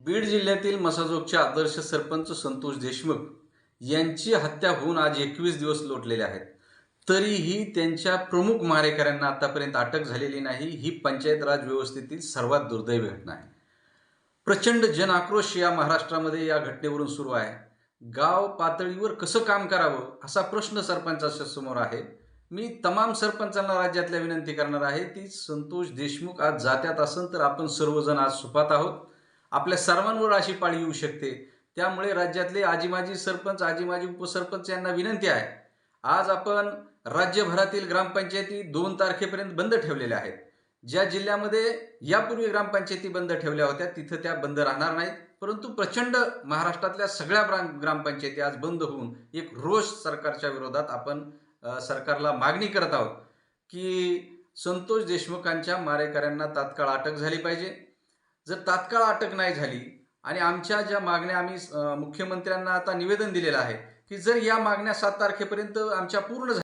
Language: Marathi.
बीड जिल्ह्यातील मसाजोगचे आदर्श सरपंच संतोष देशमुख यांची हत्या होऊन आज 21 दिवस लोटलेले आहेत. तरीही त्यांच्या प्रमुख मारेकऱ्यांना आतापर्यंत अटक झालेली नाही. ही पंचायत राज व्यवस्थेतील सर्वात दुर्दैवी घटना आहे. प्रचंड जनआक्रोश या महाराष्ट्रामध्ये या घटनेवरून सुरू आहे. गाव पातळीवर कसं काम करावं असा प्रश्न सरपंचाच्या समोर आहे. मी तमाम सरपंचांना राज्यातल्या विनंती करणार आहे, ती संतोष देशमुख आज जात्यात असेल तर आपण सर्वजण आज सुपात आहोत. आपल्या सर्वांवर अशी पाळी येऊ शकते. त्यामुळे राज्यातले आजी-माजी सरपंच, आजी-माजी उपसरपंच यांना विनंती आहे. आज आपण राज्यभरातील ग्रामपंचायती 2 तारखेपर्यंत बंद ठेवलेल्या आहेत. ज्या जिल्ह्यामध्ये यापूर्वी ग्रामपंचायती बंद ठेवल्या होत्या तिथं त्या बंद राहणार नाहीत. परंतु प्रचंड महाराष्ट्रातल्या सगळ्या ग्रामपंचायती आज बंद होऊन एक रोष सरकारच्या विरोधात आपण सरकारला मागणी करत आहोत की संतोष देशमुखांच्या मारेकऱ्यांना तात्काळ अटक झाली पाहिजे. जर तात्काळ अटक नाही झाली आणि आमच्या ज्या मागण्या आम्ही मुख्यमंत्र्यांना आता निवेदन दिलेलं आहे की जर या मागण्या 7 तारखेपर्यंत आमच्या पूर्ण